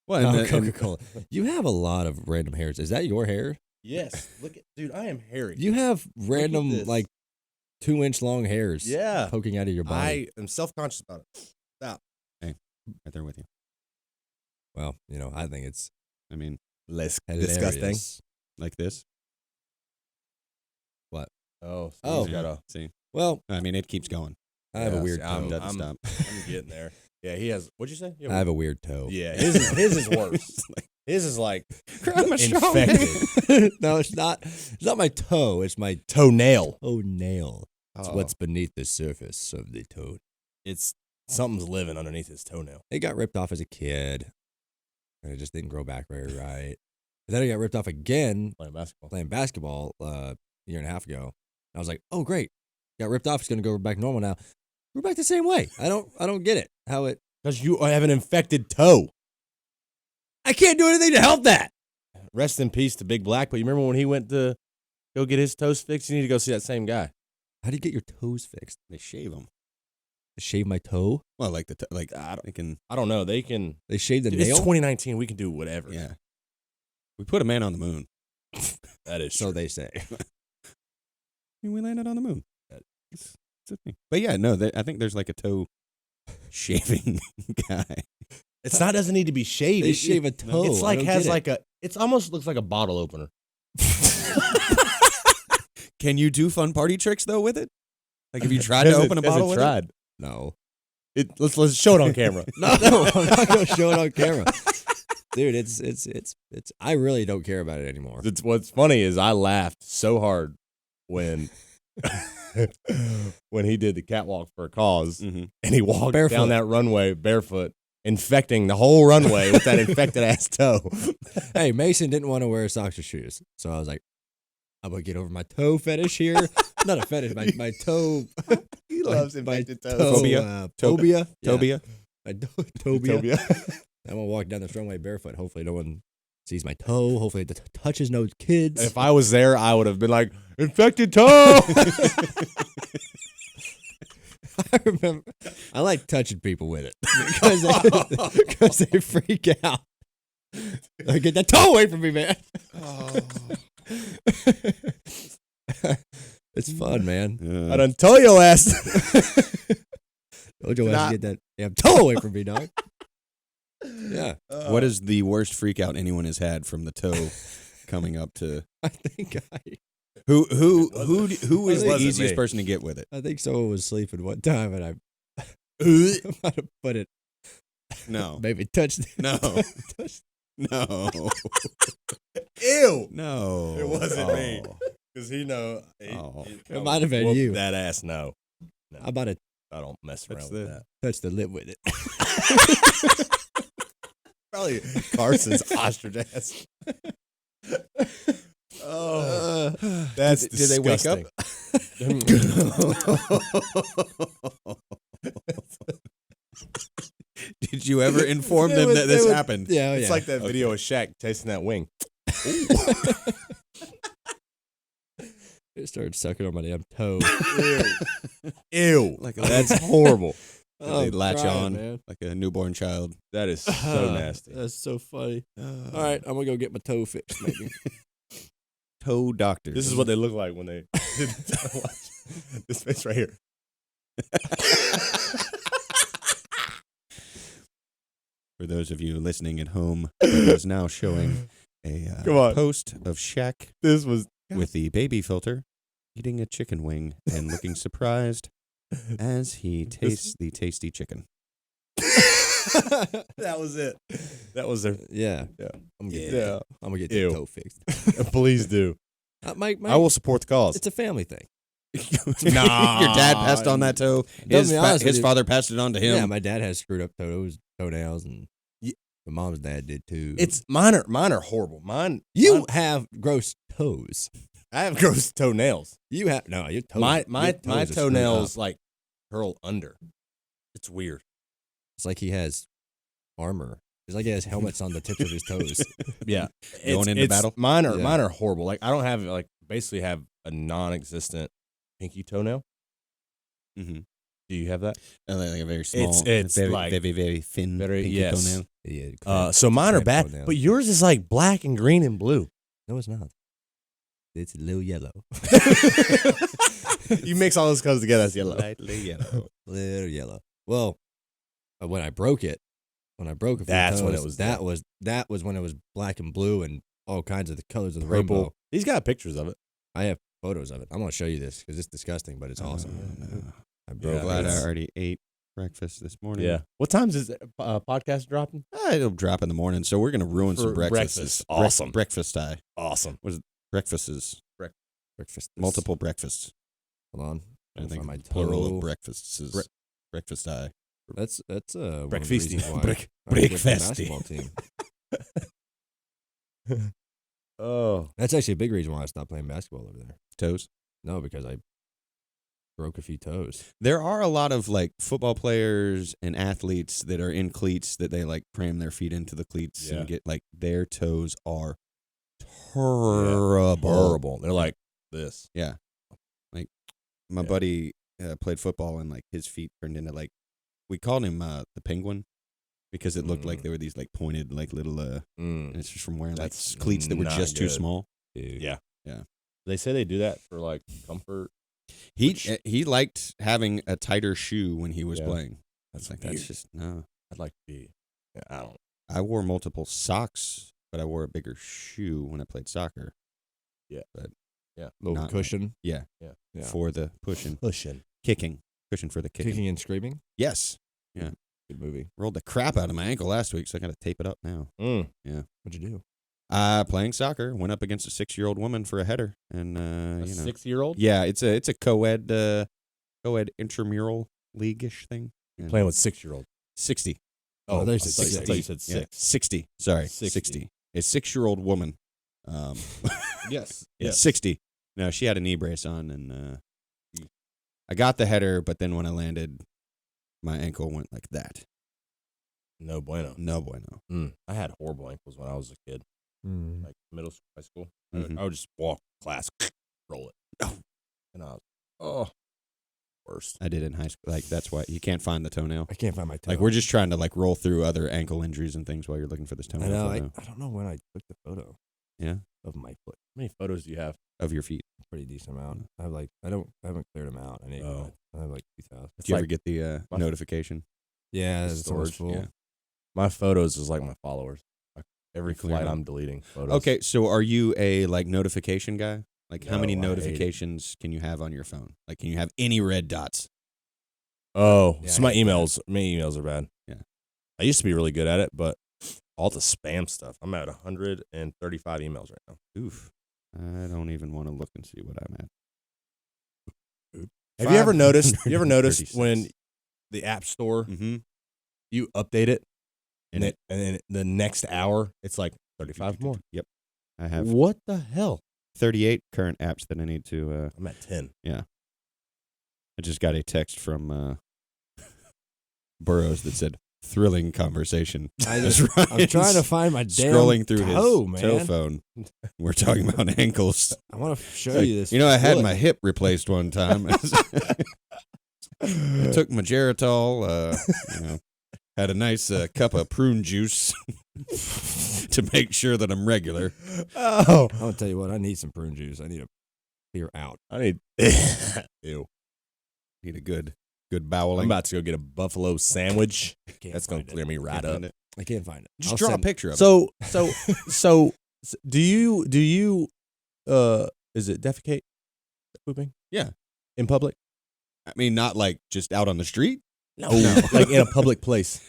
Well, Oh, and Coca-Cola. You have a lot of random hairs. Is that your hair? Yes. Look at, dude, I am hairy. You have random, this. like, 2-inch long hairs. Yeah. Poking out of your body. I am self-conscious about it. Stop. right there with you. Well, I think it's I mean, Less hilarious. disgusting. like this. Oh, so Oh. he's got a, See, Well, I mean, it keeps going. I have a Yeah, weird see, I'm- toe. Doesn't stop. I'm getting there. Yeah, he has, what'd you say? You I have a weird toe. yeah, his is worse. His is like I'm a strong infected. No, it's not. It's not my toe. It's my Toenail. toe nail. It's Oh. what's beneath the surface of the toad. It's something's living underneath his toenail. It got ripped off as a kid, and it just didn't grow back very right. And then it got ripped off again Playing basketball. a year and a half ago. And I was like, oh great, got ripped off. It's gonna go back normal now. Grew back the same way. I don't get it. How it? Because you have an infected toe. I can't do anything to help that. Rest in peace to Big Black. But you remember when he went to go get his toes fixed? You need to go see that same guy. How do you get your toes fixed? They shave them. Shave my toe? Well, like they can. I don't know. They can. They shave the It's nail? 2019. We can do whatever. Yeah. We put a man on the moon. That is So true. they say. We landed on the moon. It's a thing. But yeah, no, I think there's like a toe shaving guy. It's not doesn't need to be shaved. They shave a toe. It's I like don't has get it. like a. It's almost looks like a bottle opener. Can you do fun party tricks though with it? Like, have you tried to open a bottle with it? No. Let's show it on camera. No, I'm not gonna show it on camera. Dude, it's I really don't care about it anymore. What's funny is I laughed so hard when when he did the catwalk for a cause, Mhm. and he walked Barefoot. down that runway barefoot, infecting the whole runway with that infected ass toe. Hey, Mason didn't want to wear socks or shoes. So I was like, I'm gonna get over my toe fetish here. Not a fetish, my toe. He loves infected toes. Phobia. Phobia. Yeah. Tobia. My tobia. I'm gonna walk down this runway barefoot. Hopefully, no one sees my toe. Hopefully, it touches no kids. If I was there, I would have been like, infected toe. I remember, I like touching people with it because they freak out. Like, get that toe away from me, man. It's fun, man. I done told your ass. Told your ass to get that damn toe away from me, dog. Yeah, What is the worst freak out anyone has had from the toe coming up to I think who is the Wasn't easiest me. person to get with it? I think someone was sleeping one time and I might have put it, No. maybe touched it. No. Touched- No. Ew. No. It wasn't me. Oh. Because he know. Oh. It might have been whoop you. That ass, no. I about to I don't mess That's around with that. touch the lip with it. Probably Carson's ostrich ass. Oh, that's Did they wake up? Did you ever inform them that this happened? Yeah, It's like that video of Shaq tasting that wing. It started sucking on my damn toe. Ew. Like a- That's horrible. They latch crying, on man. like a newborn child. That is so nasty. That's so funny. All right, I'm gonna go get my toe fixed, maybe. Toe doctor. This is what they look like when they did this face right here. For those of you listening at home, it is now showing a Come on. post of Shaq This was with the baby filter eating a chicken wing and looking surprised as he tastes the tasty chicken. that was it. That was their. Yeah. Yeah. I'm gonna get Yeah. I'm gonna get Ew. the toe fixed. Please do. My, I will support the cause. It's a family thing. Nah. Your dad passed on that toe. Don't His, be honest with his you. father passed it on to him. Yeah, my dad has screwed up toenails, and my mom's dad did too. It's mine are horrible. Mine. have gross toes. I have gross toenails. You have no. Your toes. My your my toes my are screwed toenails up. like curl under. It's weird. It's like he has armor. It's like he has helmets on the tips of his toes. Yeah. Going into battle? Mine Yeah. are horrible. Like I don't have like basically have a non-existent pinky toenail. Mm-hmm. Do you have that? Like a very small, It's very, like very, very thin very- pinky yes. toenail. Yeah, So mine are cramp bad, toenails. but yours is like black and green and blue. no, it's not. It's a little yellow. You mix all those colors together, that's yellow. Lightly yellow. Little yellow. Well, when I broke it for That's the when toes, it was that was when it was black and blue and all kinds of the colors of the Purple. rainbow. He's got pictures of it. I have photos of it. I'm gonna show you this because it's disgusting, but it's awesome. No. I broke Yeah, Glad I it. already ate breakfast this morning. Yeah. What times is podcast dropping? It'll drop in the morning, so we're gonna ruin some For breakfasts. breakfast. Awesome. Breakfast eye. Awesome. Breakfasts. breakfast. Multiple breakfasts. Hold on. I think my plural toe. of breakfasts is breakfast eye. That's one of the Breakfasty. reasons why Break- I quit the breakfasty. basketball team. Oh, That's actually a big reason why I stopped playing basketball over there. Toes. No, because I broke a few toes. There are a lot of like football players and athletes that are in cleats that they like cram their feet into the cleats Yeah. and get like their toes are terrible. horrible. They're like this. Yeah. Like my Yeah. buddy played football and like his feet turned into like we called him the penguin because it looked like they were these like pointed like little and it's just from wearing like That's cleats that were not just too good. small. Dude. Yeah. Yeah. They say they do that for like comfort. He liked having a tighter shoe when he was Yeah. playing. That's Like weird. that's just no. I'd like to be. Yeah, I don't. I wore multiple socks, but I wore a bigger shoe when I played soccer. Little Not- cushion. Yeah, Yeah. for the pushing, Pushing. kicking, cushion for the kicking. Kicking and screaming. Yes, Good movie. rolled the crap out of my ankle last week, so I got to tape it up now. What'd you do? Playing soccer, went up against a 6-year-old woman for a header, and A you know, 6-year-old yeah, it's a co-ed intramural league-ish thing. And playing with 6-year-old. 60. Oh, there's a I thought you said Yeah, 6. 60. Sorry, 60. 60. A 6-year-old woman. Yes. Yeah, 60. No, she had a knee brace on, and I got the header, but then when I landed, my ankle went like that. No bueno. No bueno. I had horrible ankles when I was a kid, like middle school, high school. Mhm. I would just walk class, roll it. And I was, worst. I did in high school. Like, that's why you can't find the toenail. I can't find my toe. Like, we're just trying to, like, roll through other ankle injuries and things while you're looking for this I toenail know. photo I don't know when I took the photo. Yeah. Of my foot. How many photos do you have? of your feet. Pretty decent amount. I haven't cleared them out. I have like 2,000. Did you ever like get the my- notification? Yeah, The it's almost storage, full. yeah. My photos is like my followers. Like every You clear flight them. I'm deleting photos. Okay, so are you a, like, notification guy? Like, how No, many I hate it. notifications can you have on your phone? Like, can you have any red dots? Oh, Yeah, so I my hate that. emails are bad. Yeah. I used to be really good at it, but all the spam stuff. I'm at 135 emails right now. Oof. I don't even want to look and see what I'm at. Have you ever noticed? You ever noticed 536. when the App Store Mm-hmm. you update it, And and then the next hour it's like 35 more? Yep. I have What the hell? 38 current apps that I need to. I'm at 10. I just got a text from Burroughs that said, "Thrilling conversation." I'm As trying to Ryan's find my damn scrolling through toe, his man. toe phone. We're talking about ankles. I want to show Like, you this. you know, I had foot. my hip replaced one time. I took my Geritol. Had a nice cup of prune juice to make sure that I'm regular. Oh, I'll tell you what. I need some prune juice. I need to clear out. I need. Ew. Need a good I'm bowling. about to go get a buffalo sandwich. I can't That's gonna find clear me right Can't up. find it. I can't find it. Just I'll draw send- a picture of it. So, do you is it defecate? Pooping? Yeah. In public? I mean, not like just out on the street. No. Like in a public place.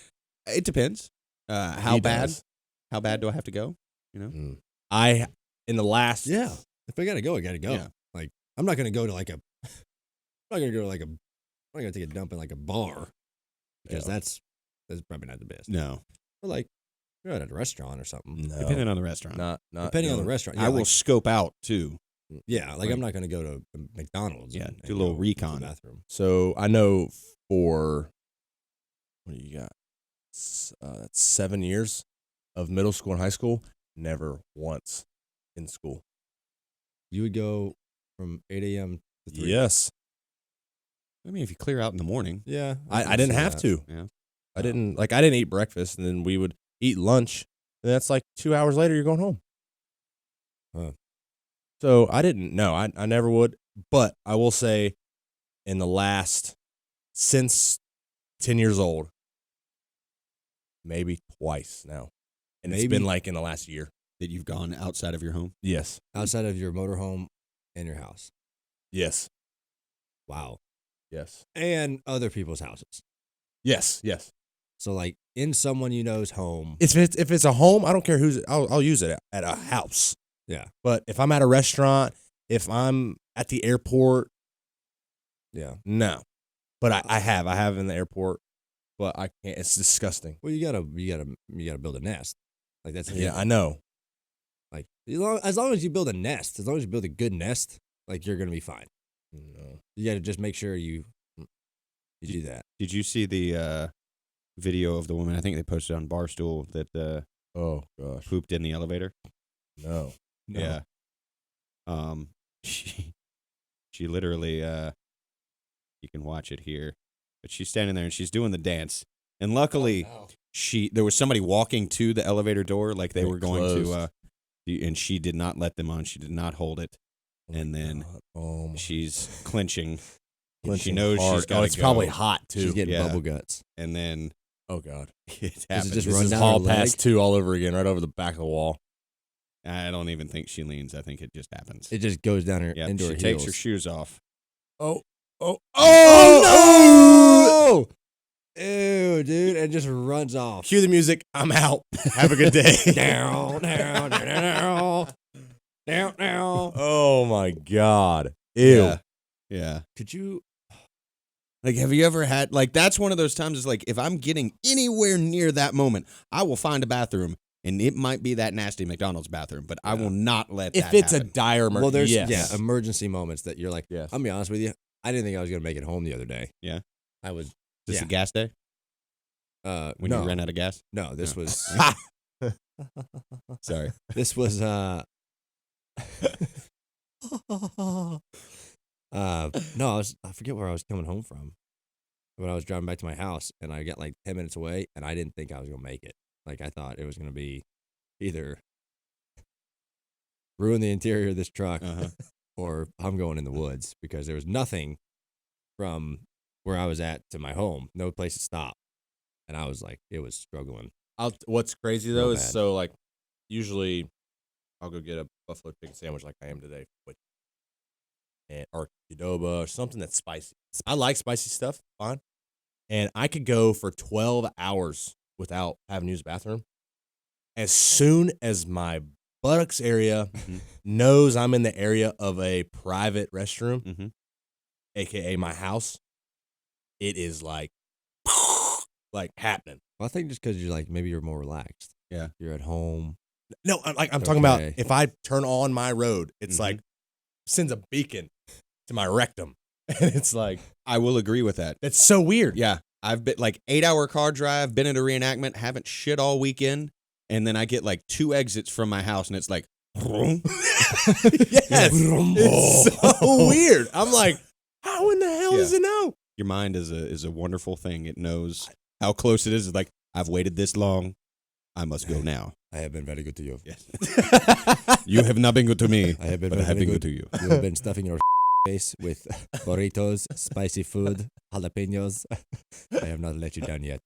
It depends. How He bad? does. How bad do I have to go? You know. I in the last Yeah. If I gotta go, I gotta go. Yeah. Like I'm not gonna go to like a. I'm not gonna go to like a. I'm not gonna take a dump in like a bar, because Yeah. that's probably not the best. No. But like, you're at a restaurant or something. No, Depending on the restaurant. not Depending on the doing- restaurant. I Yeah, will like, scope out too. yeah, like like- I'm not gonna go to McDonald's. Yeah, and do a little go to the recon. bathroom. So I know for what do you got? 7 years of middle school and high school, never once in school. You would go from 8 a.m. to 3. Yes, I mean, if you clear out in the morning. Yeah. I can didn't see have that. to. Yeah. I didn't eat breakfast, and then we would eat lunch, and that's like 2 hours later. You're going home. Huh. So I didn't. No, I never would. But I will say, in the last since 10 years old, maybe twice now, and it's Maybe? been like in the last year. That you've gone outside of your home. Yes. Outside of your motorhome and your house. Yes. Wow. Yes. And other people's houses. Yes. Yes. So like in someone you know's home. If it's a home, I don't care who's. I'll use it at a house. Yeah. But if I'm at a restaurant, if I'm at the airport, Yeah. No. But I have in the airport, but I can't. It's disgusting. Well, you gotta build a nest. Like that's Yeah, I know. Like as long as you build a nest, as long as you build a good nest, like you're gonna be fine. No. You gotta just make sure you do that. Did you see the video of the woman? I think they posted on Barstool that Oh gosh. pooped in the elevator. No. Yeah. She literally you can watch it here, but she's standing there and she's doing the dance, and luckily there was somebody walking to the elevator door, like they And it were going closed. to, and she did not let them on. She did not hold it, and then she's clenching. And she knows hard. she's got. It's probably hot too. She's getting Yeah. bubble guts. And then Oh god. it Does happened. it just This run is down hall her leg? pass 2 all over again, right over the back of the wall. I don't even think she leans. I think it just happens. It just goes down her Yeah, into she her takes heels. her shoes off. Oh Oh no! Ew, dude, and just runs off. Cue the music. I'm out. Have a good day. Down, down, down, down, down, down. Oh my god. Ew. Yeah. Yeah. Could you? Like, have you ever had, like, that's one of those times, is like, if I'm getting anywhere near that moment, I will find a bathroom, and it might be that nasty McDonald's bathroom, but I will not let If that it's happen. a dire emergency. Well, there's yes. emergency moments that you're like. Yes. I'll be honest with you. I didn't think I was gonna make it home the other day. Yeah? I was. Is this yeah. a gas day? When no, you ran out of gas? no. This No. was. Sorry. This was. No, I forget where I was coming home from. When I was driving back to my house, and I got like 10 minutes away, and I didn't think I was gonna make it. Like I thought it was gonna be either ruin the interior of this truck, Uh-huh. or I'm going in the woods, because there was nothing from where I was at to my home, no place to stop, and I was like, it was struggling. What's crazy though Real is bad. so like usually I'll go get a buffalo chicken sandwich like I am today, or Qdoba or something that's spicy. I like spicy stuff, fine. And I could go for 12 hours without having to use the bathroom. As soon as my buttocks area Mhm. knows I'm in the area of a private restroom, Mhm. aka my house, it is like happening. Well, I think just because you're like, maybe you're more relaxed. Yeah. You're at home. No, I'm talking about Okay. if I turn on my road, it's Mhm. like sends a beacon to my rectum, and it's like I will agree with that. that's so weird. Yeah. I've been like 8-hour car drive, been at a reenactment, haven't shit all weekend, and then I get like 2 exits from my house, and it's like, Yes, it's so weird. I'm like, how in the hell Yeah. does it know? your mind is a wonderful thing. It knows how close it is. It's like, I've waited this long. I must go now. I have been very good to you. Yes. You have not been good to me, I have been but I have very been good. good to you. You have been stuffing your face with burritos, spicy food, jalapenos. I have not let you down yet.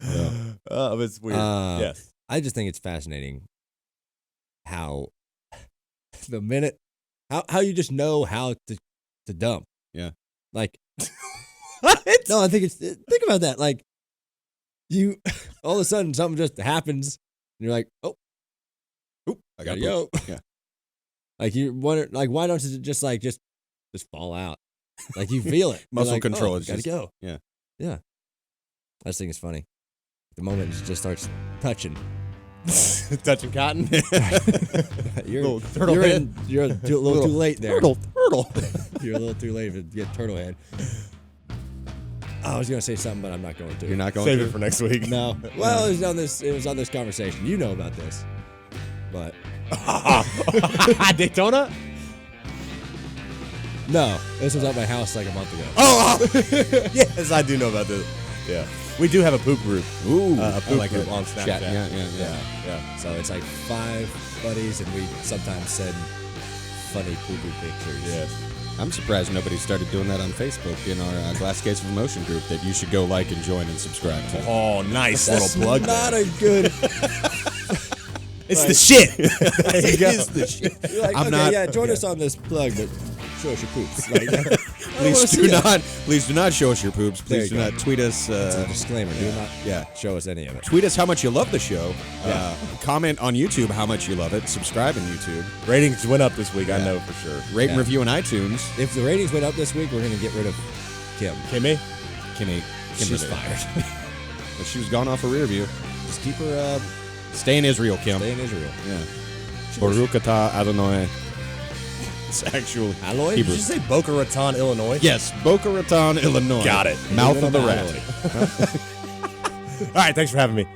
It's weird. Yes. I just think it's fascinating how the minute how you just know how to dump. Yeah. Like What? no, I think it's think about that. Like you all of a sudden something just happens and you're like, oh, I gotta got go. Yeah. Like you wonder, like why don't you just fall out? Like you feel it. You're Muscle like, control oh, is gotta just- go. yeah. Yeah. I just think it's funny. The moment it just starts touching. Touching cotton. You're Little turtle you're, head. you're a little too late there. Turtle. You're a little too late to get turtle head. I was gonna say something, but I'm not going to. You're not going Save to? it for next week. No. Well, it was on this conversation. You know about this, but Daytona. no, this was at my house like a month ago. Oh, yes, I do know about this. Yeah, we do have a poop group. Ooh, A I poop like group it. on Snapchat. Chat. Yeah. Yeah. So it's like 5 buddies, and we sometimes send funny poo-poo pictures. Yes. I'm surprised nobody started doing that on Facebook in our Glass Case of Emotion group that you should go like and join and subscribe to. Oh, nice That's little plug. not there. a good. It's the shit. There you go. It is the shit. You're like, I'm okay, not- yeah, join us on this plug, but show us your poops. Like, I don't wanna Please do not show us your poops. There Please do you go. not tweet us. It's a disclaimer. Do not Yeah. show us any of it. Tweet us how much you love the show. Comment on YouTube how much you love it. Subscribe on YouTube. Ratings went up this week. I Yeah. know for sure. Rate and Yeah. review on iTunes. If the ratings went up this week, we're going to get rid of Kim. Kimmy? Kimmy. She's fired. But she was gone off a rear view. Just keep her Stay in Israel, Kim. stay in Israel. Yeah. Baruch atah Adonai. It's actually Alloy? Did you say Boca Raton, Illinois? Yes, Boca Raton, Illinois. Got it. Mouth Leave it of the on rat. Alloy. All right, thanks for having me.